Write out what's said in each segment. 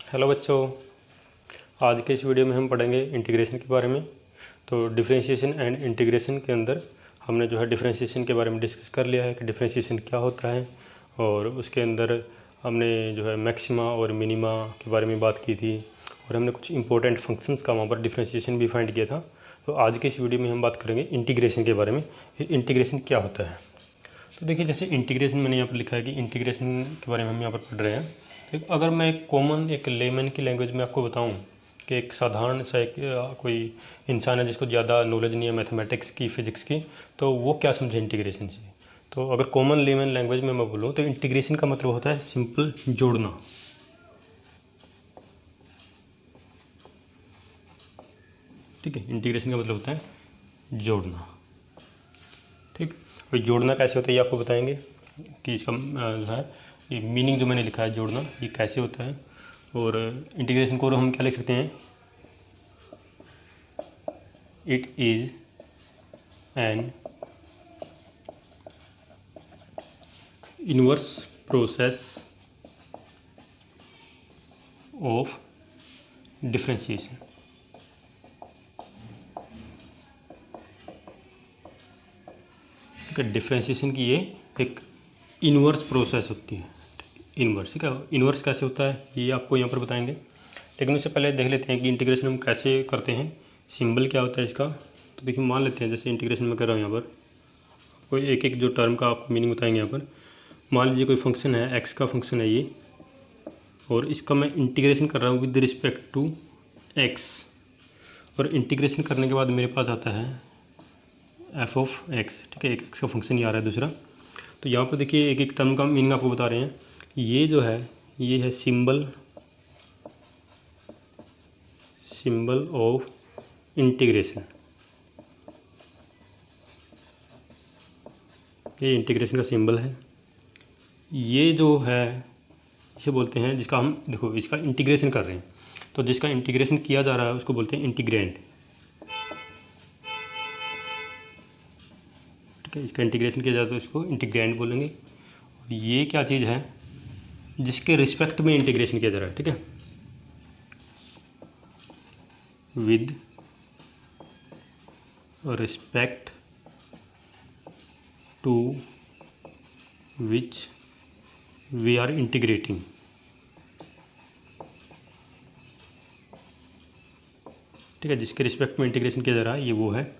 Hello बच्चों, आज के इस वीडियो में हम पढ़ेंगे इंटीग्रेशन के बारे में। तो डिफरेंशिएशन एंड इंटीग्रेशन के अंदर हमने जो है डिफरेंशिएशन के बारे में डिस्कस कर लिया है कि डिफरेंशिएशन क्या होता है, और उसके अंदर हमने जो है मैक्सिमा और मिनिमा के बारे में बात की थी, और हमने कुछ इंपॉर्टेंट फंक्शंस का वहाँ पर डिफरेंशिएशन भी फाइंड किया था। तो आज के इस वीडियो में हम बात करेंगे इंटीग्रेशन के बारे में। इंटीग्रेशन क्या होता है? तो देखिए, जैसे इंटीग्रेशन मैंने यहाँ पर लिखा है कि इंटीग्रेशन के बारे में हम यहाँ पर पढ़ रहे हैं। तो अगर मैं एक लेमन की लैंग्वेज में आपको बताऊं कि एक साधारण सा कोई इंसान है जिसको ज़्यादा नॉलेज नहीं है मैथमेटिक्स की, फिज़िक्स की, तो वो क्या समझे इंटीग्रेशन से। तो अगर कॉमन लेमन लैंग्वेज में मैं बोलूँ तो इंटीग्रेशन का मतलब होता है सिंपल जोड़ना। ठीक है, इंटीग्रेशन का मतलब होता है जोड़ना। ठीक, और जोड़ना कैसे होता है ये आपको बताएंगे कि इसका जो है ये मीनिंग जो मैंने लिखा है जोड़ना, ये कैसे होता है। और इंटीग्रेशन को हम क्या लिख सकते हैं? It is an inverse process of differentiation. ठीक है, डिफरेंशिएशन की ये एक इनवर्स प्रोसेस होती है। इनवर्स, ठीक है, इनवर्स कैसे होता है ये आपको यहाँ पर बताएंगे। लेकिन उससे पहले देख लेते हैं कि इंटीग्रेशन हम कैसे करते हैं, सिंबल क्या होता है इसका। तो देखिए, मान लेते हैं जैसे इंटीग्रेशन में कर रहा हूँ यहाँ पर, कोई एक एक जो टर्म का आपको मीनिंग बताएंगे यहाँ पर। मान लीजिए कोई फंक्शन है, एक्स का फंक्शन है ये, और इसका मैं इंटीग्रेशन कर रहा हूँ विद रिस्पेक्ट टू एक्स। और इंटीग्रेशन करने के बाद मेरे पास आता है एफ ऑफ एक्स। ठीक है, एक एक्स का फंक्शन ही आ रहा है दूसरा। तो यहाँ पर देखिए एक एक टर्म का मीनिंग आपको बता रहे हैं। ये जो है ये है सिंबल ऑफ इंटीग्रेशन। ये इंटीग्रेशन का सिंबल है। ये जो है इसे बोलते हैं, जिसका हम देखो इसका इंटीग्रेशन कर रहे हैं, तो जिसका इंटीग्रेशन किया जा रहा है उसको बोलते हैं इंटीग्रेंड। ठीक है, इसका इंटीग्रेशन किया जाता है तो इसको इंटीग्रेंड बोलेंगे। और ये क्या चीज़ है? जिसके रिस्पेक्ट में इंटीग्रेशन किया जा रहा है। ठीक है, with respect to which we are integrating. ठीक है, जिसके रिस्पेक्ट में इंटीग्रेशन किया जा रहा है ये वो है।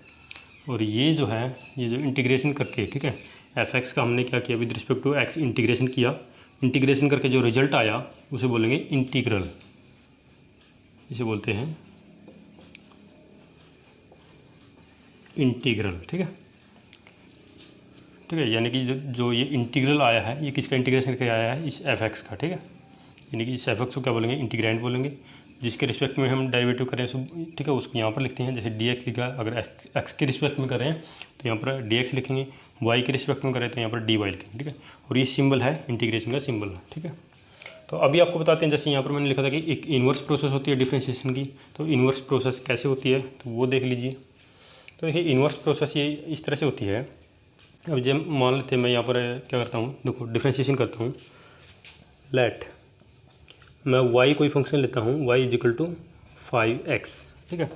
और ये जो है, ये जो इंटीग्रेशन करके, ठीक है, एफ एक्स का हमने क्या किया, with respect to x integration किया। इंटीग्रेशन करके जो रिजल्ट आया उसे बोलेंगे इंटीग्रल, इसे बोलते हैं इंटीग्रल। ठीक है, ठीक है, यानी कि जो ये इंटीग्रल आया है ये किसका इंटीग्रेशन करके आया है? इस एफ एक्स का। ठीक है, यानी कि इस एफ एक्स को क्या बोलेंगे? इंटीग्रेंड बोलेंगे। जिसके रिस्पेक्ट में हम डेरिवेटिव करें ठीक है, उसको यहाँ पर लिखते हैं। जैसे डी एक्स लिखा है, अगर एक्स के रिस्पेक्ट में करें तो यहाँ पर डी एक्स लिखेंगे, वाई के रिस्पेक्ट में करें तो यहाँ पर डी वाई लिखेंगे। ठीक है, और ये सिंबल है इंटीग्रेशन का सिंबल है। ठीक है, तो अभी आपको बताते हैं, जैसे यहाँ पर मैंने लिखा था कि एक इन्वर्स प्रोसेस होती है डिफरेंशिएशन की। तो इन्वर्स प्रोसेस कैसे होती है तो वो देख लीजिए। तो देखिए, इन्वर्स प्रोसेस ये इस तरह से होती है। अब जब मान लेते हैं मैं यहाँ पर क्या करता हूँ, देखो डिफरेंशिएशन करता हूँ। लेट मैं y कोई फंक्शन लेता हूँ, y is equal to 5x। ठीक है,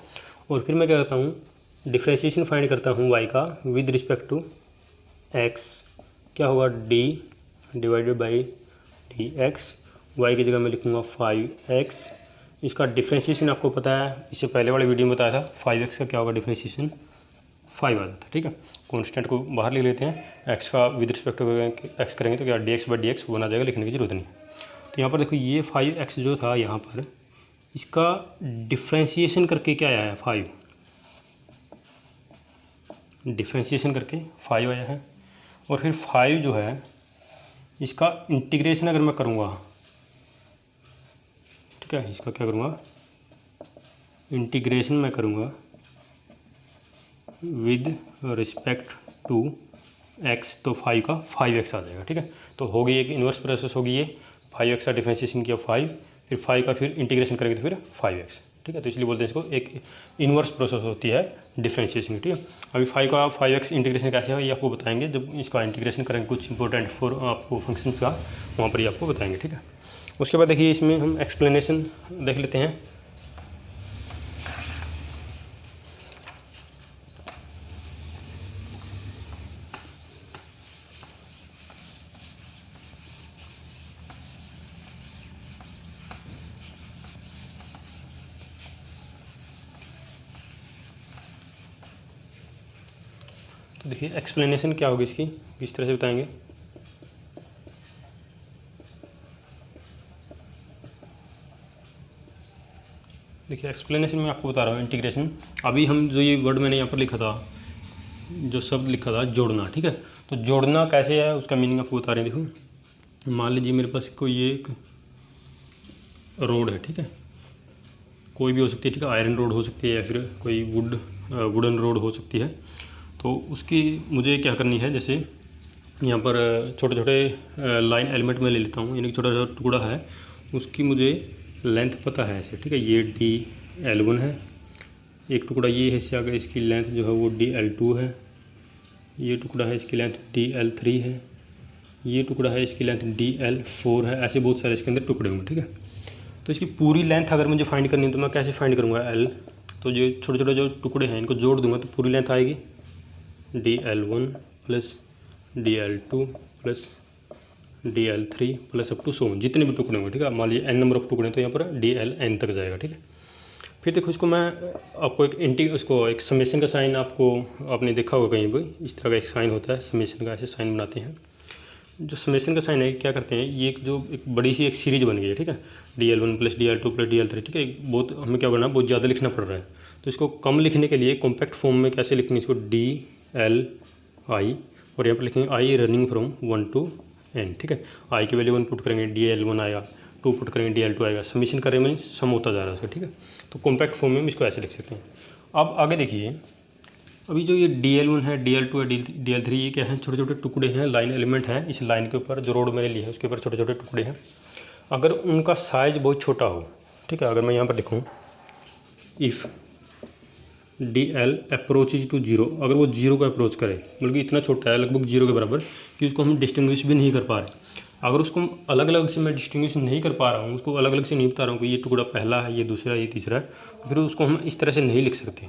और फिर मैं क्या करता हूँ, डिफरेंशिएशन फाइंड करता हूँ y का विद रिस्पेक्ट टू x। क्या होगा? d divided by d x. Y की जगह मैं लिखूँगा 5x। इसका डिफरेंशिएशन आपको पता है, इससे पहले वाले वीडियो में बताया था। 5x का क्या होगा डिफरेंशिएशन? 5 आ जाता है। ठीक है, कॉन्स्टेंट को बाहर ले लेते हैं, x का विद रिस्पेक्ट टू x करेंगे तो क्या dx बाई dx बना जाएगा, लिखने की जरूरत नहीं। तो यहाँ पर देखो ये 5x जो था यहाँ पर, इसका डिफरेंशिएशन करके क्या आया है? 5 डिफरेंशिएशन करके 5 आया है। और फिर 5 जो है इसका इंटीग्रेशन अगर मैं करूँगा, ठीक है, इसका क्या करूँगा, इंटीग्रेशन मैं करूँगा विद रिस्पेक्ट टू x, तो 5 का 5x आ जाएगा। ठीक है, तो होगी एक इन्वर्स प्रोसेस होगी ये। 5x का डिफरेंशिएशन किया 5, फिर 5 का फिर इंटीग्रेशन करेंगे तो फिर 5x। ठीक है, तो इसलिए बोलते हैं इसको एक इन्वर्स प्रोसेस होती है डिफरेंशिएशन। ठीक है, अभी 5 का 5x इंटीग्रेशन कैसे है ये आपको बताएंगे जब इसका इंटीग्रेशन करेंगे। कुछ इंपॉर्टेंट फॉर आपको फंक्शंस का वहाँ पर ही आपको बताएंगे। ठीक है, उसके बाद देखिए इसमें हम एक्सप्लेनेशन देख लेते हैं। तो देखिए एक्सप्लेनेशन क्या होगी इसकी, किस तरह से बताएंगे। देखिए एक्सप्लेनेशन में आपको बता रहा हूँ इंटीग्रेशन। अभी हम जो ये वर्ड मैंने यहाँ पर लिखा था, जो शब्द लिखा था जोड़ना, ठीक है। तो जोड़ना कैसे है उसका मीनिंग आपको बता रहे हैं। देखो मान लीजिए मेरे पास कोई एक रोड है, ठीक है, कोई भी हो सकती है, ठीक है, आयरन रोड हो सकती है या फिर कोई वुडन रोड हो सकती है। तो उसकी मुझे क्या करनी है, जैसे यहाँ पर छोटे छोटे लाइन एलिमेंट में ले लेता हूँ, यानी कि छोटा छोटा टुकड़ा है, उसकी मुझे लेंथ पता है ऐसे, ठीक है। ये DL1 है, एक टुकड़ा ये है इससे आगे, इसकी लेंथ जो है वो DL2 है, ये टुकड़ा है इसकी लेंथ DL3 है, ये टुकड़ा है इसकी लेंथ DL4 है। ऐसे बहुत सारे इसके अंदर टुकड़े होंगे, ठीक है। तो इसकी पूरी लेंथ अगर मुझे फाइंड करनी है तो मैं कैसे फाइंड करूँगा, L, तो जो छोटे छोटे जो टुकड़े हैं इनको जोड़ दूंगा तो पूरी लेंथ आएगी DL1 plus DL2 plus DL3 plus up to so जितने भी टुकड़े होंगे, ठीक है। मान लीजिए n नंबर ऑफ टुकड़े हैं तो यहाँ पर DLN तक जाएगा, ठीक है। फिर देखो इसको मैं आपको एक समेशन का साइन आपने देखा होगा कहीं पर, इस तरह का एक साइन होता है समेशन का, ऐसे साइन बनाते हैं। जो समेशन का साइन है क्या करते हैं, ये एक बड़ी सी एक सीरीज बन गई है, ठीक है। DL1 plus DL2 plus DL3, ठीक है। बहुत हमें क्या करना है, बहुत ज़्यादा लिखना पड़ रहा है। तो इसको कम लिखने के लिए कॉम्पैक्ट फॉर्म में कैसे लिखेंगे इसको, DLI, और यहाँ पर लिखेंगे I running from 1 to n, ठीक है। I की वैल्यू 1 पुट करेंगे, DL1 आएगा, 2 पुट करेंगे, DL2 आएगा। समीशन करेंगे में सम होता जा रहा है उसका, ठीक है। तो कॉम्पैक्ट फॉर्म में हम इसको ऐसे लिख सकते हैं। अब आगे देखिए, अभी जो ये DL1 है, DL2 है, DL3, ये क्या है, छोटे छोटे टुकड़े हैं, लाइन एलिमेंट हैं। इस लाइन के ऊपर जो रोड मैंने ली है उसके ऊपर छोटे छोटे टुकड़े हैं। अगर उनका साइज़ बहुत छोटा हो, ठीक है, अगर मैं यहाँ पर लिखूँ इफ़ DL अप्रोचेज टू 0, अगर वो 0 को अप्रोच करे, मतलब कि इतना छोटा है लगभग 0 के बराबर कि उसको हम डिस्टिंग्विश भी नहीं कर पा रहे। अगर उसको अलग अलग से मैं डिस्टिंग्विश नहीं कर पा रहा हूँ, उसको अलग अलग से नहीं बता रहा हूँ कि ये टुकड़ा पहला है, ये दूसरा है, ये तीसरा है, तो फिर उसको हम इस तरह से नहीं लिख सकते।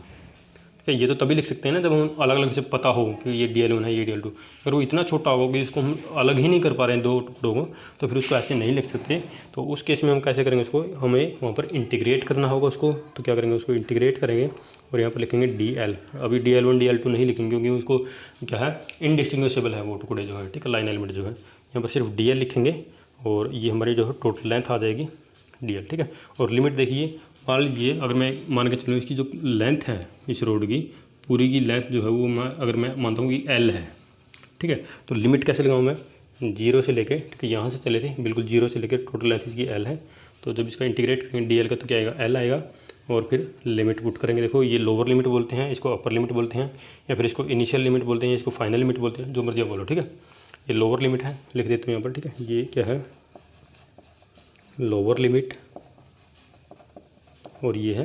ये तो तभी लिख सकते हैं ना जब हम अलग अलग से पता हो कि ये DL1 है, ये DL2। अगर वो इतना छोटा होगा कि इसको हम अलग ही नहीं कर पा रहे हैं दो टुकड़ों को, तो फिर उसको ऐसे नहीं लिख सकते। तो उस केस में हम कैसे करेंगे, उसको हमें वहाँ पर इंटीग्रेट करना होगा उसको। तो क्या करेंगे, उसको इंटीग्रेट करेंगे और यहाँ पर लिखेंगे DL। अभी DL1 DL2 नहीं लिखेंगे क्योंकि उसको क्या है, इनडिस्टिंग्विशेबल है वो टुकड़े जो है, ठीक है, लाइन एलिमेंट जो है। यहाँ पर सिर्फ DL लिखेंगे और ये हमारी जो है टोटल लेंथ आ जाएगी DL, ठीक है। और लिमिट देखिए, मान लीजिए अगर मैं मान के चलूँ इसकी जो लेंथ है इस रोड की, पूरी की लेंथ जो है वो अगर मैं मानता हूँ कि L है, ठीक है। तो लिमिट कैसे लगाऊँ मैं, 0 से लेके, ठीक है, यहाँ से चले थे बिल्कुल 0 से लेकर टोटल लेंथ इसकी L है। तो जब इसका इंटीग्रेट करेंगे DL का तो क्या आएगा, L आएगा। और फिर लिमिट पुट करेंगे। देखो ये लोअर लिमिट बोलते हैं, इसको अपर लिमिट बोलते हैं, या फिर इसको इनिशियल लिमिट बोलते हैं, इसको फाइनल लिमिट बोलते हैं, जो मर्जी आप बोलो, ठीक है। ये लोअर लिमिट है, लिख देते हैं यहाँ पर, ठीक है। ये क्या है, लोअर लिमिट, और ये है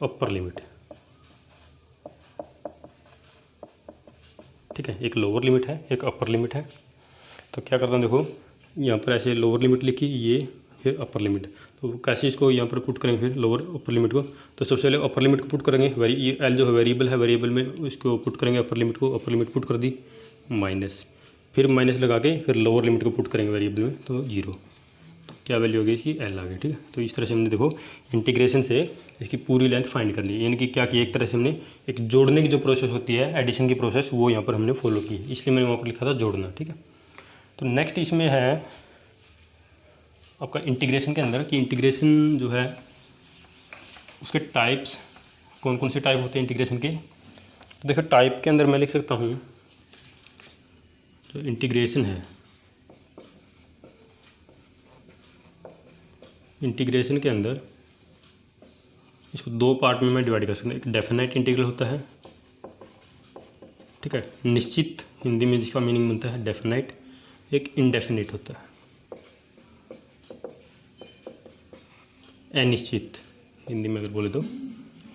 अपर लिमिट, ठीक है। एक लोअर लिमिट है, एक अपर लिमिट है। तो क्या करता हूँ, देखो यहाँ पर ऐसे लोअर लिमिट लिखी, ये फिर अपर लिमिट। तो कैसे इसको यहाँ पर पुट करेंगे फिर लोअर अपर लिमिट को, तो सबसे पहले अपर लिमिट को पुट करेंगे। ये L जो है वेरिएबल है, वेरिएबल में इसको पुट करेंगे अपर लिमिट को। अपर लिमिट पुट कर दी माइनस, फिर माइनस लगा के फिर लोअर लिमिट को पुट करेंगे वेरिएबल में, तो 0। तो क्या वैल्यू होगी इसकी, L आ गई, ठीक है। तो इस तरह से हमने देखो इंटीग्रेशन से इसकी पूरी लेंथ फाइंड कर ली। यानी कि क्या किया, एक तरह से हमने एक जोड़ने की जो प्रोसेस होती है, एडिशन की प्रोसेस, वो यहाँ पर हमने फॉलो की, इसलिए मैंने वहाँ पर लिखा था जोड़ना, ठीक है। तो नेक्स्ट इसमें है आपका इंटीग्रेशन के अंदर कि इंटीग्रेशन जो है उसके टाइप्स, कौन कौन से टाइप होते हैं इंटीग्रेशन के। तो देखो टाइप के अंदर मैं लिख सकता हूँ, जो इंटीग्रेशन है, इंटीग्रेशन के अंदर इसको 2 पार्ट में मैं डिवाइड कर सकता हूँ। एक डेफिनेट इंटीग्रल होता है, ठीक है, निश्चित, हिंदी में जिसका मीनिंग बनता है डेफिनेट। एक इनडेफिनिट होता है, अनिश्चित हिंदी में अगर बोले तो,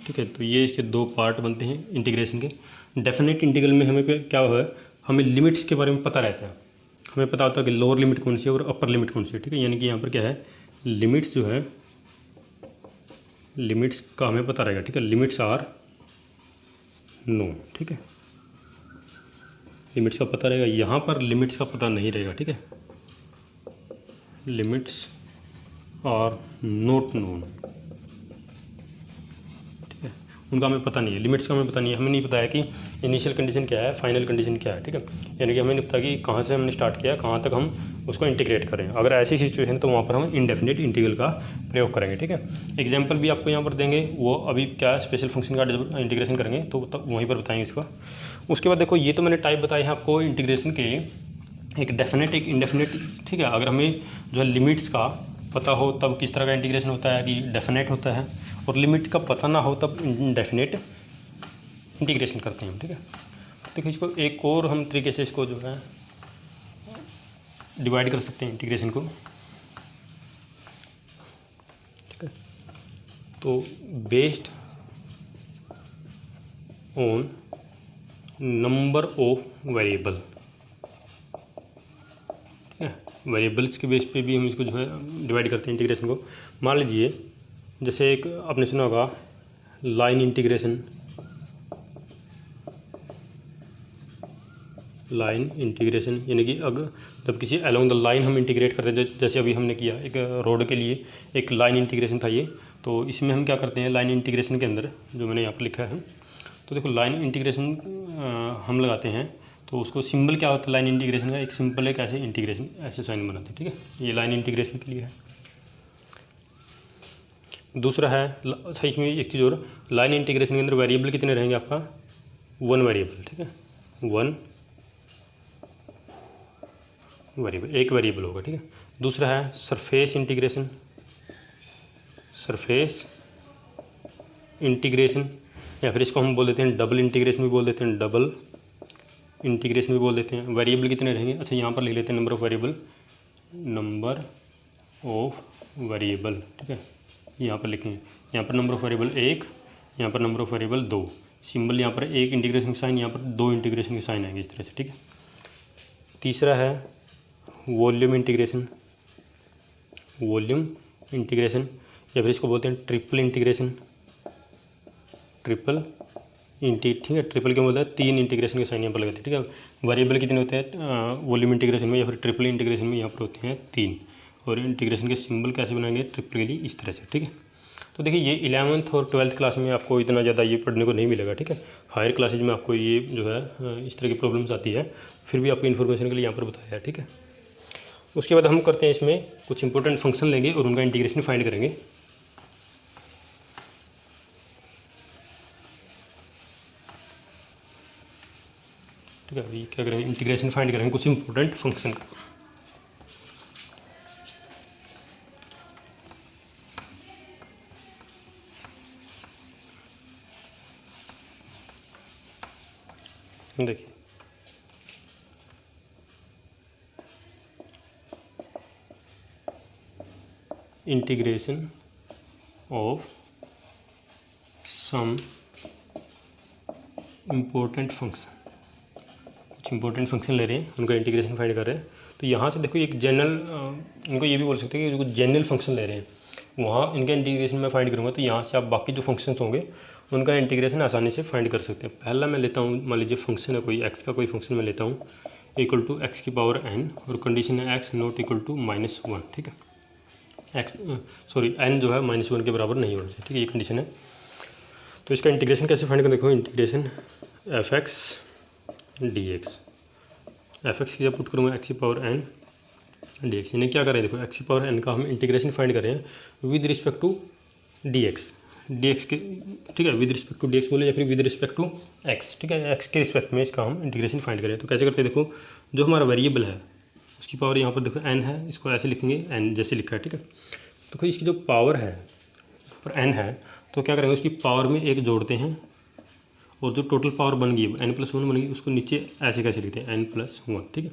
ठीक है। तो ये इसके 2 पार्ट बनते हैं इंटीग्रेशन के। डेफिनेट इंटीग्रल में हमें क्या है, हमें लिमिट्स के बारे में पता रहता है, हमें पता होता है कि लोअर लिमिट कौन सी है और अपर लिमिट कौन सी है, ठीक है। यानी कि यहाँ पर क्या है, लिमिट्स जो है, लिमिट्स का हमें पता रहेगा, ठीक है। लिमिट्स आर नो, ठीक है, लिमिट्स का पता रहेगा। यहाँ पर लिमिट्स का पता नहीं रहेगा, ठीक है। लिमिट्स आर नॉट नोन, ठीक है, उनका हमें पता नहीं है। लिमिट्स का हमें पता नहीं है, हमें नहीं पता है कि इनिशियल कंडीशन क्या है, फाइनल कंडीशन क्या है, ठीक है। यानी कि हमें नहीं पता कि कहाँ से हमने स्टार्ट किया, कहाँ तक हम उसको इंटीग्रेट करें। अगर ऐसी सिचुएशन तो वहाँ पर हम इंडेफिनिट इंटीग्रल का प्रयोग करेंगे, ठीक है। एग्जाम्पल भी आपको यहाँ पर देंगे, वो अभी क्या स्पेशल फंक्शन का इंटीग्रेशन करेंगे तो तब वहीं पर बताएंगे इसका। उसके बाद देखो, ये तो मैंने टाइप बताए हैं आपको इंटीग्रेशन के, एक डेफिनेट एक इंडेफिनिट, ठीक है। अगर हमें जो है लिमिट्स का पता हो तब किस तरह का इंटीग्रेशन होता है कि डेफिनेट होता है, और लिमिट का पता ना हो तब इंडेफिनेट इंटीग्रेशन करते हैं हम, ठीक है। देखिए इसको एक और हम तरीके से इसको जो है डिवाइड कर सकते हैं इंटीग्रेशन को, ठीक है। तो based on number of variable, ठीक है, वेरिएबल्स के बेस पे भी हम इसको जो है डिवाइड करते हैं इंटीग्रेशन को। मान लीजिए जैसे एक आपने सुना होगा लाइन इंटीग्रेशन, लाइन इंटीग्रेशन यानी कि अगर जब किसी अलोंग द लाइन हम इंटीग्रेट करते हैं, जैसे अभी हमने किया एक रोड के लिए एक लाइन इंटीग्रेशन था ये, तो इसमें हम क्या करते हैं लाइन इंटीग्रेशन के अंदर जो मैंने यहाँ पर लिखा है, तो देखो लाइन इंटीग्रेशन हम लगाते हैं तो उसको सिंबल क्या होता है लाइन इंटीग्रेशन का, एक सिंपल एक ऐसे इंटीग्रेशन ऐसे साइन बनाते हैं, ठीक है। ये लाइन इंटीग्रेशन के लिए है। दूसरा है सही में एक चीज़ और, लाइन इंटीग्रेशन के अंदर वेरिएबल कितने रहेंगे आपका, वन वेरिएबल, ठीक है, वन वेरिएबल, एक वेरिएबल होगा, ठीक है। दूसरा है सरफेस इंटीग्रेशन, सरफेस इंटीग्रेशन, या फिर इसको हम बोल देते हैं डबल इंटीग्रेशन भी बोल देते हैं, डबल इंटीग्रेशन भी बोल देते हैं। वेरिएबल कितने रहेंगे, अच्छा यहाँ पर लिख लेते हैं number of variable, number of variable, ठीक है, यहाँ पर लिखेंगे। यहाँ पर नंबर ऑफ वेरिएबल एक, यहाँ पर नंबर ऑफ वेरिएबल दो, सिंबल यहाँ पर एक इंटीग्रेशन की साइन, यहाँ पर दो इंटीग्रेशन की साइन आएंगे इस तरह से, ठीक है। तीसरा है वॉल्यूम इंटीग्रेशन, वॉल्यूम इंटीग्रेशन, या फिर इसको बोलते हैं ट्रिपल इंटीग्रेशन, ट्रिपल ठीक है। ट्रिपल क्या बोलता है, तीन इंटीग्रेशन के साइन यहाँ पर लगाते हैं, ठीक है। वेरिएबल कितने होते हैं वॉल्यूम इंटीग्रेशन में या फिर ट्रिपल इंटीग्रेशन में, यहाँ पर होते हैं तीन, और इंटीग्रेशन के सिंबल कैसे बनाएंगे ट्रिपली इस तरह से, ठीक है। तो देखिए ये 11th और 12th क्लास में आपको इतना ज़्यादा ये पढ़ने को नहीं मिलेगा, ठीक है। हायर क्लासेज में आपको ये जो है इस तरह की प्रॉब्लम्स आती है, फिर भी आपको इन्फॉर्मेशन के लिए यहाँ पर बताया है, ठीक है। उसके बाद हम करते हैं इसमें कुछ इंपॉर्टेंट फंक्शन लेंगे और उनका इंटीग्रेशन फाइंड करेंगे। ठीक है, अभी क्या करेंगे इंटीग्रेशन फाइंड करेंगे कुछ इंपॉर्टेंट फंक्शन का। देखिए integration of some important function, कुछ इंपॉर्टेंट फंक्शन ले रहे हैं उनका इंटीग्रेशन फाइंड कर रहे हैं। तो यहाँ से देखो एक जनरल, इनको ये भी बोल सकते हैं कि जो जनरल फंक्शन ले रहे हैं वहाँ इनका इंटीग्रेशन मैं फाइंड करूँगा, तो यहाँ से आप बाकी जो फंक्शंस होंगे उनका इंटीग्रेशन आसानी से फाइंड कर सकते हैं। पहला मैं लेता हूँ, मान लीजिए फंक्शन है कोई एक्स का, कोई फंक्शन मैं लेता हूँ इक्वल टू एक्स की पावर एन, और कंडीशन है एक्स नॉट इक्वल टू -1, ठीक है। एन जो है -1 के बराबर नहीं होना चाहिए, ठीक है, ये कंडीशन है। तो इसका इंटीग्रेशन कैसे फाइंड कर, देखो integration F x d x, F x की जब पुट करूँगा एक्स की पावर एन डी एक्स, यानी क्या करें देखो एक्स की पावर एन का हम इंटीग्रेशन फाइंड कर रहे हैं with respect to d x के, ठीक है, with respect to d x बोले या फिर विद रिस्पेक्ट टू एक्स, ठीक है, एक्स के रिस्पेक्ट में इसका हम इंटीग्रेशन फाइंड करें। तो कैसे करते हैं, देखो जो हमारा वेरिएबल है उसकी पावर यहाँ पर देखो एन है, इसको ऐसे लिखेंगे एन जैसे लिखा है, ठीक है। तो इसकी जो पावर है पर एन है, तो क्या करेंगे उसकी पावर में एक जोड़ते हैं, और जो टोटल पावर बन गई n+1 बन गई उसको नीचे ऐसे कैसे लिखते हैं n+1, ठीक है।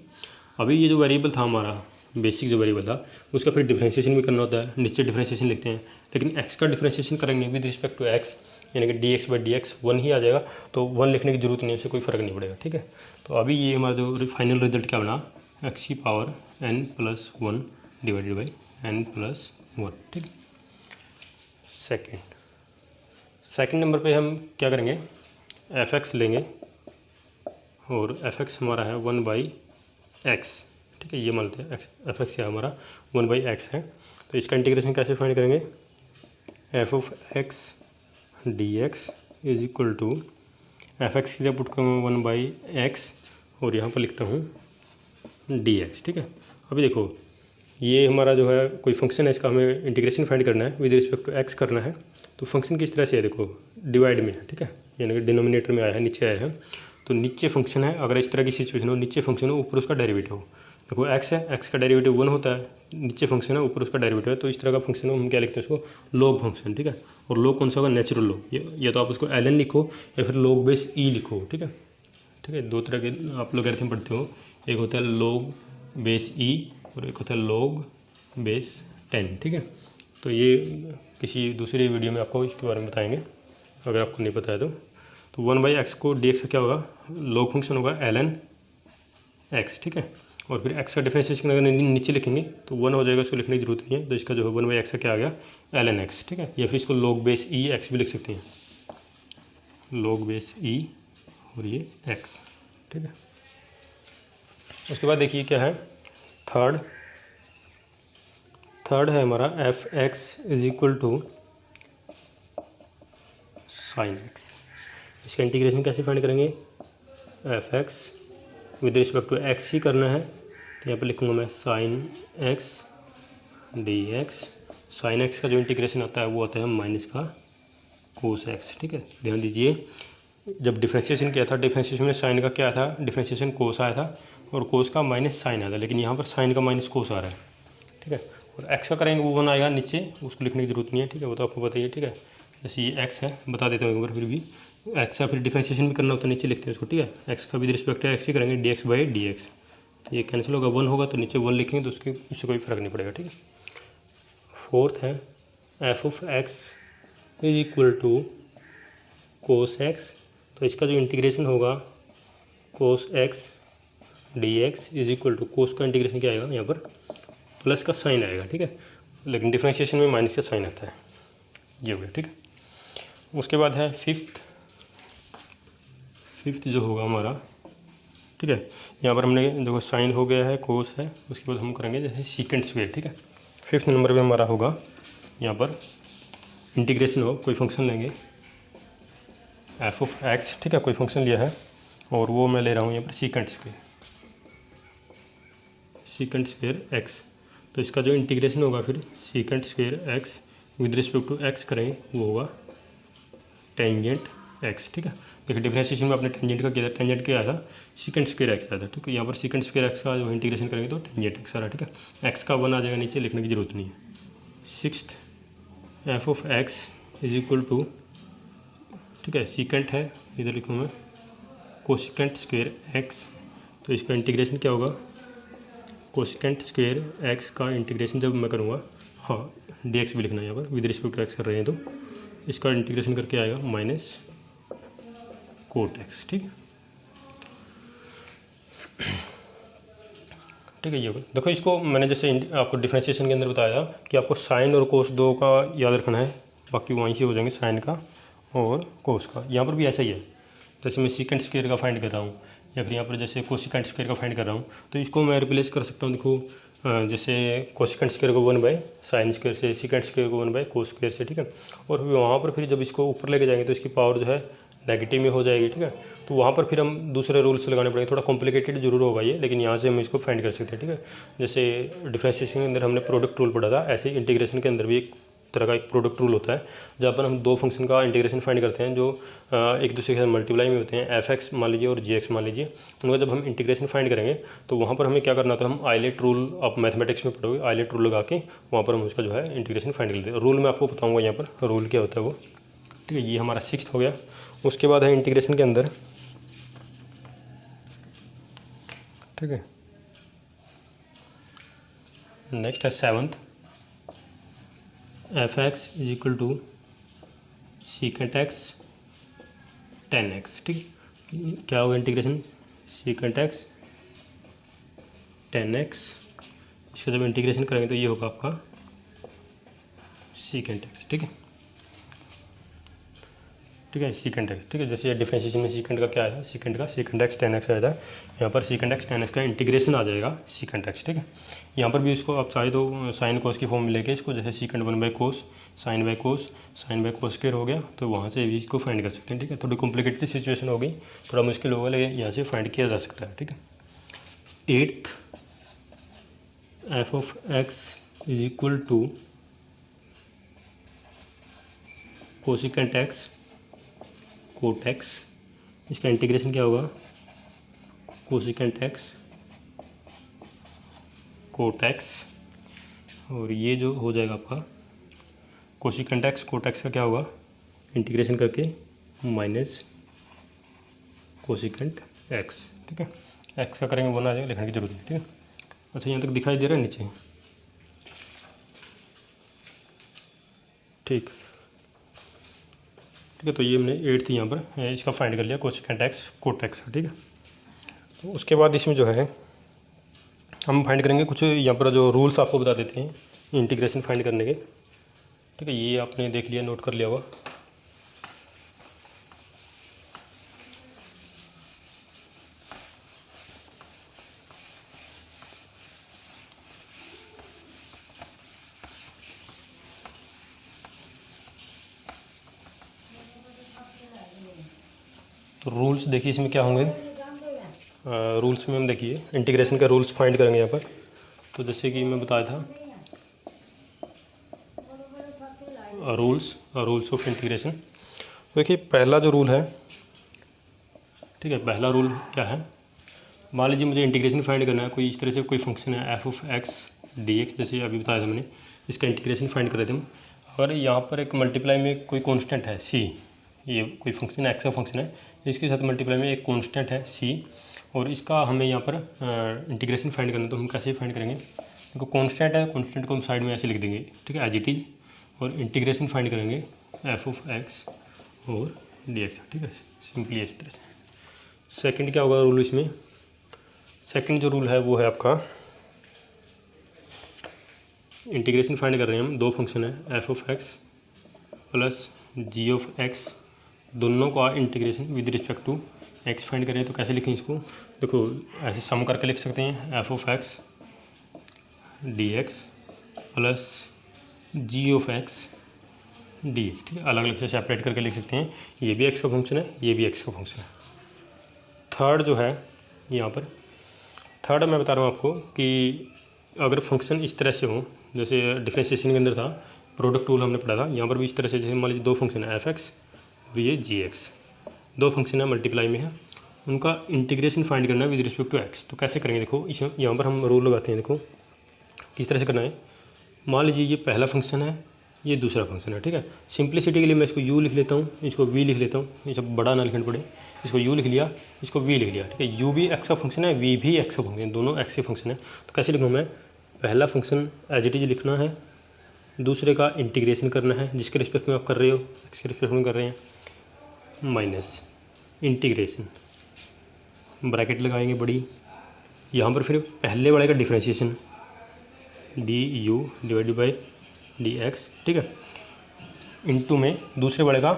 अभी ये जो वेरिएबल था हमारा बेसिक जो वेरिएबल था उसका फिर डिफ्रेंशिएशन भी करना होता है, नीचे डिफ्रेंशिएशन लिखते हैं, लेकिन x का डिफ्रेंशिएशन करेंगे विद रिस्पेक्ट टू x, यानी कि dx/dx 1 ही आ जाएगा, तो 1 लिखने की जरूरत नहीं है, उससे कोई फ़र्क नहीं पड़ेगा, ठीक है। तो अभी ये हमारा जो फाइनल रिजल्ट क्या बना एक्स की power n+1 divided by n+1, ठीक। सेकंड नंबर पे हम क्या करेंगे, एफ एक्स लेंगे और एफ एक्स हमारा है 1/x, ठीक है। ये मान लेते हैं एफ एक्स क्या हमारा 1/x है। तो इसका इंटीग्रेशन कैसे फाइंड करेंगे, f(x) dx is equal to f x की जब पुट करूँगा 1/x और यहाँ पर लिखता हूँ dx, ठीक है। अभी देखो ये हमारा जो है कोई फंक्शन है, इसका हमें इंटीग्रेशन फाइंड करना है विद रिस्पेक्ट टू x करना है। तो फंक्शन किस तरह से है, देखो डिवाइड में है, ठीक है, यानी कि डिनोमिनेटर में आया है, नीचे आया है। तो नीचे फंक्शन है, अगर इस तरह की सिचुएशन हो, नीचे फंक्शन हो ऊपर उसका डेरिवेटिव हो, देखो x है, x का डेरिवेटिव 1 होता है, नीचे फंक्शन है ऊपर उसका डेरिवेटिव है। तो इस तरह का फंक्शन हो हम क्या लिखते हैं उसको, लॉग फंक्शन, ठीक है। और लॉग कौन सा होगा, नेचुरल लॉग, या तो आप उसको ln लिखो या फिर log बेस e लिखो, ठीक है। ठीक है, दो तरह के आप लोग अरिथमेटिक पढ़ते हो, एक होता है log बेस e और एक होता है log बेस 10, ठीक है। तो ये किसी दूसरी वीडियो में आपको इसके बारे में बताएंगे अगर आपको नहीं पता है तो 1/x को dx का क्या होगा, log फंक्शन होगा ln x, ठीक है। और फिर x का डिफरेंशिएशन अगर नीचे लिखेंगे तो 1 हो जाएगा, उसको लिखने की जरूरत नहीं है। तो इसका जो है 1/x का क्या आ गया, ln x, ठीक है। या फिर इसको log बेस e x भी लिख सकते हैं, log बेस e और ये x, ठीक है। उसके बाद देखिए क्या है, थर्ड है हमारा f x is equal to sine x. इसका इंटीग्रेशन कैसे फाइंड करेंगे, f x with respect to x ही करना है। तो यहाँ पर लिखूँगा मैं sine x d x. Sine x का जो इंटीग्रेशन आता है वो आता है माइनस का कोस एक्स, ठीक है। ध्यान दीजिए जब डिफ्रेंशिएशन किया था, डिफ्रेंशिएशन में साइन का क्या था, डिफ्रेंशिएशन कोस आया था और कोस का माइनस साइन आया था, लेकिन यहाँ पर साइन का माइनस कोस आ रहा है, ठीक है। और एक्स का करेंगे वो 1 आएगा नीचे, उसको लिखने की जरूरत नहीं है, ठीक है, वो तो आपको बताइए, ठीक है। जैसे ये एक्स है, बता देता हूँ एक बार फिर भी, एक्स का फिर डिफ्रेंशिएशन भी करना होता है, नीचे लिखते हैं उसको, ठीक है। एक्स का विद रिस्पेक्ट टू एक्स ही करेंगे, dx बाई dx। तो ये कैंसिल होगा, 1 होगा तो नीचे 1 लिखेंगे तो उससे कोई फ़र्क नहीं पड़ेगा, ठीक है। फोर्थ है f of x is equal to cos x. तो इसका जो इंटीग्रेशन होगा cos x d x is equal to, cos का इंटीग्रेशन क्या आएगा, यहाँ पर प्लस का साइन आएगा, ठीक है, लेकिन डिफ्रेंशिएशन में माइनस का साइन आता है, ये हो गया, ठीक है। उसके बाद है फिफ्थ जो होगा हमारा, ठीक है। यहाँ पर हमने देखो साइन हो गया है, कोस है, उसके बाद हम करेंगे जैसे सीकेंट स्क्वायर, ठीक है। फिफ्थ नंबर पे हमारा होगा यहाँ पर इंटीग्रेशन हो, कोई फंक्शन लेंगे एफ ऑफ एक्स, ठीक है, कोई फंक्शन लिया है और वो मैं ले रहा हूँ यहाँ पर सीकेंट स्क्वायर एक्स। तो इसका जो इंटीग्रेशन होगा फिर secant square x with respect to x करेंगे वो होगा टेंजेंट एक्स, ठीक है। देखिए डिफरेंशिएशन में अपने टेंजेंट का किया था, टेंजेंट क्या आया था, सीकेंट स्क्वायर एक्स आया था, ठीक है। यहाँ पर सीकेंट स्क्वायर एक्स का जो इंटीग्रेशन करेंगे तो टेंजेंट एक्स आ रहा है, ठीक है। एक्स का 1 आ जाएगा नीचे, लिखने की जरूरत नहीं है। Sixth f of x is equal to, ठीक है, सीकेंट है, इधर लिखूँ मैं कोसिकेंट स्क्वायर एक्स। तो इसका इंटीग्रेशन क्या होगा, कोसिकेंट स्क्वायर एक्स का इंटीग्रेशन जब मैं करूँगा, हाँ dx भी लिखना है यहाँ पर, विद रिस्पेक्ट टू एक्स कर रहे हैं तो इसका इंटीग्रेशन करके आएगा माइनस कोट एक्स, ठीक है, ठीक है। ये होगा, देखो इसको मैंने जैसे आपको डिफरेंशिएशन के अंदर बताया कि आपको साइन और कोस दो का याद रखना है, बाकी वहीं से हो जाएंगे साइन का और कोस का। यहाँ पर भी ऐसा ही है, जैसे मैं सीकेंट स्क्वायर का फाइंड कर रहा हूँ या फिर यहाँ पर जैसे कोसिकेंट स्क्वायर का फाइंड कर रहा हूँ, तो इसको मैं रिप्लेस कर सकता हूँ। देखो जैसे कोसिकेंट स्क्वायर को 1/sin स्क्वायर से, सीकेंट स्क्वायर को 1/cos स्क्वायर से, ठीक है। और वहाँ पर फिर जब इसको ऊपर लेके जाएंगे तो इसकी पावर जो है नेगेटिव में हो जाएगी, ठीक है। तो वहाँ पर फिर हम दूसरे रूल्स लगाने पड़ेंगे, थोड़ा कॉम्प्लिकेटेड जरूर होगा ये, लेकिन यहाँ से हम इसको फाइंड कर सकते हैं, ठीक है। जैसे डिफरेंशिएशन के अंदर हमने प्रोडक्ट रूल पढ़ा था, ऐसे इंटीग्रेशन के अंदर भी एक तरह का एक प्रोडक्ट रूल होता है, जहाँ पर हम दो फंक्शन का इंटीग्रेशन फाइंड करते हैं जो एक दूसरे के साथ मल्टीप्लाई में होते हैं, एफ एक्स मान लीजिए और जी एक्स मान लीजिए। उनका जब हम इंटीग्रेशन फाइंड करेंगे तो वहाँ पर हमें क्या करना होता है, हम आइलेट रूल, आप मैथमेटिक्स में पढ़ोगे, आइलेट रूल लगा के वहाँ पर हम उसका जो है इंटीग्रेशन फाइंड कर लेते हैं। रूल मैं आपको बताऊँगा यहाँ पर रूल क्या होता है वो, ठीक है। ये हमारा सिक्स्थ हो गया। उसके बाद है इंटीग्रेशन के अंदर, ठीक है, नेक्स्ट है seventh f x is equal to secant x tan x, ठीक। क्या होगा इंटीग्रेशन, सीकेंट एक्स 10x, इसका जब इंटीग्रेशन करेंगे तो ये होगा आपका सीकेंट एक्स। ठीक है, ठीक है, सीकेंट एक्स। ठीक है, जैसे डिफरेंशिएशन में सीकेंट का क्या आया, सीकेंट एक्स 10x आया था, यहाँ पर सीकेंट एक्स 10x का इंटीग्रेशन आ जाएगा सीकेंट एक्स। ठीक है, यहाँ पर भी इसको आप चाहे तो साइन कोस की फॉर्म में लेके इसको, जैसे सीकेंट 1/कोस साइन बाई कोस स्क्वायर हो गया, तो वहाँ से भी इसको फाइंड कर सकते हैं। ठीक है, थोड़ी कॉम्प्लिकेटेड सिचुएशन हो गई, थोड़ा मुश्किल होगा, लेकिन यहाँ से फाइंड किया जा सकता है। ठीक है, 8th f(x) is equal to cosecant x cot x, इसका इंटीग्रेशन क्या होगा, कोसिकेंट एक्स कोट एक्स, और ये जो हो जाएगा आपका कोसिकेंट एक्स कोट एक्स का क्या होगा, इंटीग्रेशन करके माइनस कोसिकेंट एक्स। ठीक है, एक्स का करेंगे वन आ जाएगा, लिखने की जरूरत नहीं। ठीक है, अच्छा यहाँ तक दिखाई दे रहा है नीचे, ठीक है, तो ये हमने 8th यहाँ पर इसका फाइंड कर लिया कोसिकेंट एक्स कोट एक्स का। ठीक है, तो उसके बाद इसमें जो है हम फाइंड करेंगे कुछ यहाँ पर जो रूल्स आपको बता देते हैं इंटीग्रेशन फाइंड करने के। ठीक है, ये आपने देख लिया, नोट कर लिया होगा। तो रूल्स देखिए इसमें क्या होंगे, रूल्स में हम देखिए इंटीग्रेशन का रूल्स फाइंड करेंगे यहाँ पर। तो जैसे कि मैं बताया था रूल्स ऑफ इंटीग्रेशन, देखिए पहला जो रूल है, ठीक है, पहला रूल क्या है, मान लीजिए मुझे इंटीग्रेशन फाइंड करना है, कोई इस तरह से कोई फंक्शन है f(x) dx, जैसे अभी बताया था मैंने, इसका इंटीग्रेशन फाइंड कर रहे थे हम। अगर यहाँ पर एक मल्टीप्लाई में कोई कांस्टेंट है c, ये कोई फंक्शन x का फंक्शन है, इसके साथ मल्टीप्लाई में एक कांस्टेंट है c, और इसका हमें यहाँ पर इंटीग्रेशन फाइंड करना है, तो हम कैसे फाइंड करेंगे, देखो कांस्टेंट है, कांस्टेंट को हम साइड में ऐसे लिख देंगे। ठीक है, एज इट इज़, और इंटीग्रेशन फाइंड करेंगे f(x) और dx। ठीक है, सिंपली इस तरह से। सेकंड क्या होगा रूल इसमें, सेकंड जो रूल है वो है आपका, इंटीग्रेशन फाइंड कर रहे हैं हम, दो फंक्शन है f(x) प्लस g(x), दोनों का integration with respect to x find करें, तो कैसे लिखें इसको, देखो ऐसे सम करके लिख सकते हैं, f(x) dx plus g(x) dx। ठीक है, अलग अलग से सेपरेट करके लिख सकते हैं, ये भी x का फंक्शन है, ये भी x का फंक्शन है। थर्ड जो है यहाँ पर, थर्ड मैं बता रहा हूँ आपको कि अगर फंक्शन इस तरह से हो, जैसे डिफरेंशिएशन के अंदर था, प्रोडक्ट रूल हमने पढ़ा था, यहाँ पर भी इस तरह से, जैसे मान लीजिए दो फंक्शन है f(x) और ये g(x), दो फंक्शन है मल्टीप्लाई में है, उनका इंटीग्रेशन फाइंड करना है विद रिस्पेक्ट टू x। तो कैसे करेंगे, देखो इस यहाँ पर हम रूल लगाते हैं, देखो किस तरह से करना है। मान लीजिए ये पहला फंक्शन है, ये दूसरा फंक्शन है। ठीक है, सिंप्लिसिटी के लिए मैं इसको u लिख लेता हूँ, इसको v लिख लेता हूँ, ये सब बड़ा ना लिखना पड़े, इसको u लिख लिया, इसको v लिख लिया। ठीक है, u भी x का फंक्शन है, v भी x का फंक्शन है, दोनों x के फंक्शन है। तो कैसे लिखूँ मैं, पहला फंक्शन एज इट इज लिखना है, दूसरे का इंटीग्रेशन करना है, जिसके रिस्पेक्ट में आप कर रहे हो, x के रिस्पेक्ट में कर रहे हैं, माइनस इंटीग्रेशन, ब्रैकेट लगाएंगे बड़ी, यहाँ पर फिर पहले वाले का differentiation du divided by dx। ठीक है, इनटू में दूसरे वाले का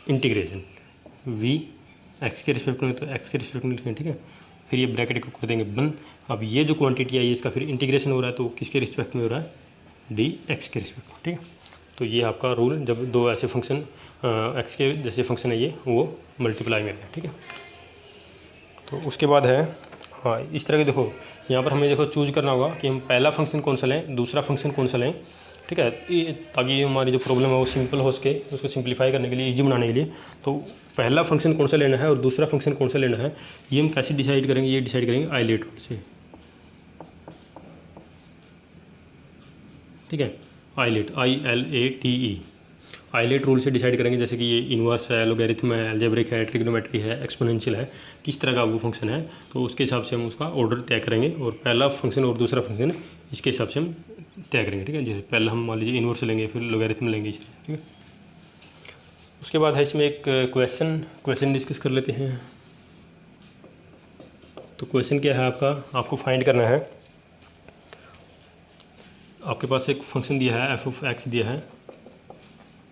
इंटीग्रेशन v x के रिस्पेक्ट में, तो x के रिस्पेक्ट में लिखें। ठीक है, फिर ये ब्रैकेट को कर देंगे बंद। अब ये जो क्वांटिटी आई है इसका फिर इंटीग्रेशन हो रहा है, तो किसके रिस्पेक्ट में हो रहा है, dx के रिस्पेक्ट में। ठीक है, तो ये आपका रूल, जब दो ऐसे फंक्शन x के जैसे फंक्शन है ये, वो मल्टीप्लाई में है। ठीक है, तो उसके बाद है, हाँ इस तरह के देखो, यहाँ पर हमें देखो चूज करना होगा कि हम पहला फंक्शन कौन सा लें, दूसरा फंक्शन कौन सा लें। ठीक है, ताकि हमारी जो प्रॉब्लम है वो सिंपल हो सके, उसको सिंप्लीफाई करने के लिए, इजी बनाने के लिए। तो पहला फंक्शन कौन सा लेना है और दूसरा फंक्शन कौन सा लेना है, ये हम कैसे डिसाइड करेंगे, ये डिसाइड करेंगे आइलेट रूल से। ठीक है, आइलेट ILATE, आइलेट रूल से डिसाइड करेंगे। जैसे कि ये इनवर्स है, लॉगरिथम है, अलजेब्रिक है, ट्रिग्नोमेट्री है, एक्सपोनेंशियल है, किस तरह का वो फंक्शन है, तो उसके हिसाब से हम उसका ऑर्डर तय करेंगे, और पहला फंक्शन और दूसरा फंक्शन इसके हिसाब से हम तय करेंगे। ठीक है, जैसे पहला हम मान लीजिए इनवर्स लेंगे, फिर लॉगरिथम लेंगे, इस तरह। ठीक है, उसके बाद है इसमें एक क्वेश्चन डिस्कस कर लेते हैं। तो क्वेश्चन क्या है आपका, आपको फाइंड करना है, आपके पास एक फंक्शन दिया है एफ ऑफ एक्स दिया है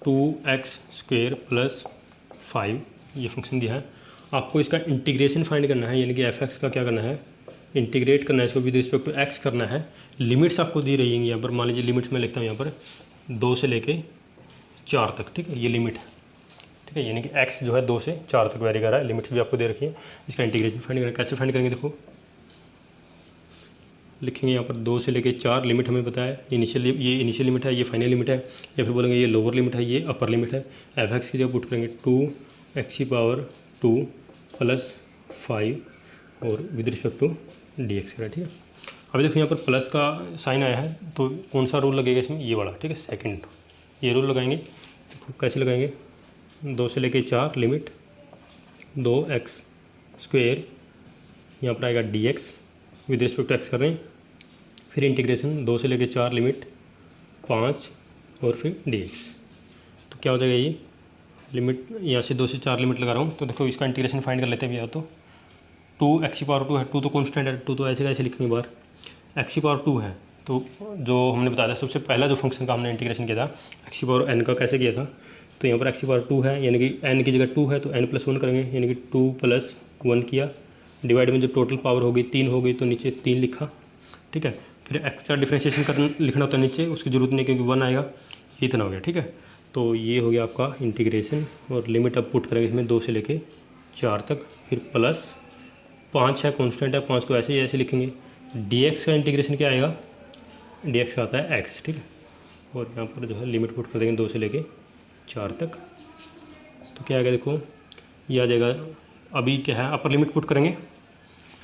2x² + 5, ये फंक्शन दिया है। आपको इसका इंटीग्रेशन फाइंड करना है, यानी कि एफ एक्स का क्या करना है, इंटीग्रेट करना है इसको विद रिस्पेक्ट टू एक्स करना है। लिमिट्स आपको दी रही हैं यहाँ पर, मान लीजिए लिमिट्स मैं लिखता हूँ यहाँ पर 2 से लेके 4 तक, ठीक है, ये लिमिट है, ठीक है, यानी कि x जो है 2 से 4 तक वेरी कर रहा है, लिमिट्स भी आपको दे रखी है। इसका इंटीग्रेशन फाइंड करना, कैसे फाइंड करेंगे, देखो लिखेंगे यहाँ पर 2 से लेके 4 लिमिट हमें पता है, ये इनिशियल लिमिट है, ये फाइनल लिमिट है, या फिर बोलेंगे ये लोअर लिमिट है, ये अपर लिमिट है। एफ एक्स की जगह पुट करेंगे 2x⁻² + 5 और विद रिस्पेक्ट टू dx करें, ठीक है। अभी देखो यहाँ पर प्लस का साइन आया है, तो कौन सा रूल लगेगा इसमें, ये वाला, ठीक है, सेकंड, ये रूल लगाएंगे। तो कैसे लगाएंगे, 2 से लेके 4 लिमिट 2x², यहाँ पर आएगा dx with respect to x कर रहे हैं, फिर इंटीग्रेशन 2 से लेके 4 लिमिट 5 और फिर dx। तो क्या हो जाएगा, ये लिमिट यहाँ से 2 से 4 लिमिट लगा रहा हूँ। तो देखो इसका इंटीग्रेशन फाइंड कर लेते हैं भैया। तो 2x⁻² है, 2 तो कॉन्स्टेंट है, 2 तो ऐसे कैसे लिखेंगे बार, x⁻² है, तो जो हमने बताया था सबसे पहला जो फंक्शन का हमने इंटीग्रेशन किया था x⁻n का कैसे किया था, तो यहाँ पर x⁻² है, यानी कि n की जगह 2 है तो n+1 करेंगे, यानी कि 2 + 1 किया, डिवाइड में जो टोटल पावर होगी 3 हो गई, तो नीचे 3 लिखा, ठीक है। फिर x का डिफ्रेंशिएशन कर लिखना होता है नीचे, उसकी ज़रूरत नहीं क्योंकि 1 आएगा, इतना हो गया, ठीक है। तो ये हो गया आपका इंटीग्रेशन, और लिमिट अब पुट करेंगे इसमें 2 से लेके 4 तक, फिर प्लस 5 है, कॉन्स्टेंट है, 5 तो ऐसे ही ऐसे लिखेंगे। dx का इंटीग्रेशन क्या आएगा, dx का आता है x, ठीक है, और यहाँ पर जो है लिमिट पुट कर देंगे 2 से लेके 4 तक। तो क्या आएगा, देखो ये आ जाएगा। अभी क्या है, अपर लिमिट पुट करेंगे,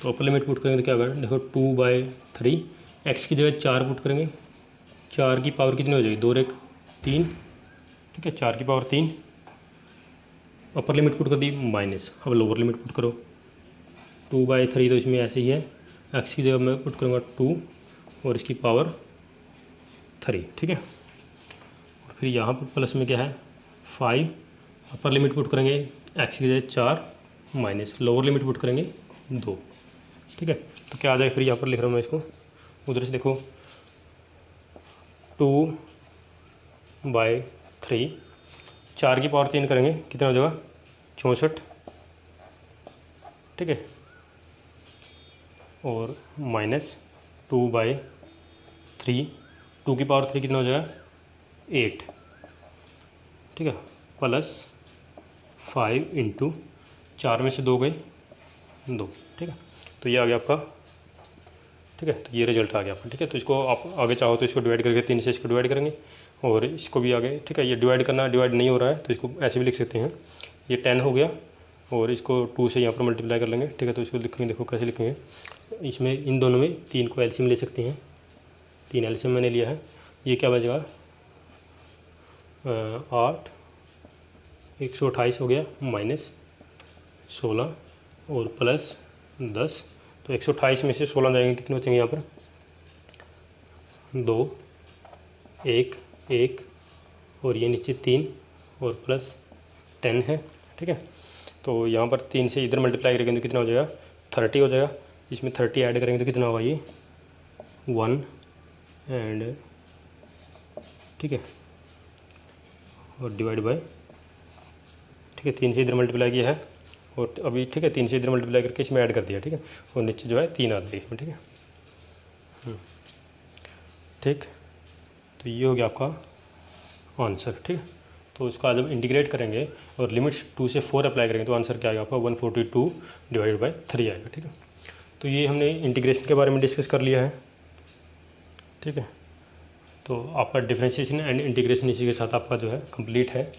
तो अपर लिमिट पुट करेंगे तो क्या होगा, देखो 2/3, x की जगह 4 पुट करेंगे, 4 की पावर कितनी हो जाएगी, 2 और 1 3, ठीक है, 4 की पावर 3, अपर लिमिट पुट कर दी माइनस। अब लोअर लिमिट पुट करो, 2/3 तो इसमें ऐसे ही है, x की जगह मैं पुट करूँगा 2 और इसकी पावर 3, ठीक है। और फिर यहाँ पर प्लस में क्या है 5, अपर लिमिट पुट करेंगे x की जगह 4 माइनस, लोअर लिमिट पुट करेंगे 2, ठीक है। तो क्या आ जाएगा, फिर यहाँ पर लिख रहा हूँ मैं इसको, उधर से देखो 2/3, 4 की पावर 3 करेंगे, कितना हो जाएगा 64, ठीक है, और माइनस 2/3, 2 की पावर 3 कितना हो जाएगा 8, ठीक है, प्लस 5 × 4 में से 2 गए 2, ठीक है। तो ये आ गया आपका, ठीक है, तो ये रिजल्ट आ गया आपका, ठीक है। तो इसको आप आगे चाहो तो इसको डिवाइड करके 3 से इसको डिवाइड करेंगे और इसको भी आगे, ठीक है। ये डिवाइड करना, डिवाइड नहीं हो रहा है तो इसको ऐसे भी लिख सकते हैं, ये 10 हो गया और इसको 2 से यहाँ पर मल्टीप्लाई कर लेंगे, ठीक है। तो इसको लिखेंगे, देखो कैसे लिखेंगे, इसमें इन दोनों में 3 को एलसीएम ले सकते हैं, 3 एलसीएम मैंने लिया है, ये क्या बचेगा 8, 128 हो गया, माइनस 16 और प्लस 10, तो 128 में से 16 जाएंगे, कितने बचेंगे यहाँ पर 2 1 1 और ये नीचे 3 और प्लस 10 है, ठीक है। तो यहाँ पर 3 से इधर मल्टीप्लाई करेंगे तो कितना हो जाएगा 30 हो जाएगा, इसमें 30 ऐड करेंगे तो कितना होगा ये 1 एंड, ठीक है, और डिवाइड बाय, ठीक है, 3 से इधर मल्टीप्लाई किया है और अभी, ठीक है, 3 से इधर मल्टीप्लाई करके इसमें ऐड कर दिया, ठीक है, और नीचे जो है 3 आ जाएगी इसमें, ठीक है, ठीक। तो ये हो गया आपका आंसर, ठीक है। तो इसका जब इंटीग्रेट करेंगे और लिमिट्स 2 से 4 अप्लाई करेंगे तो आंसर क्या आएगा आपका 142/3 आएगा, ठीक है। तो ये हमने इंटीग्रेशन के बारे में डिस्कस कर लिया है, ठीक है। तो आपका डिफरेंशिएशन एंड इंटीग्रेशन इसी के साथ आपका जो है कंप्लीट है।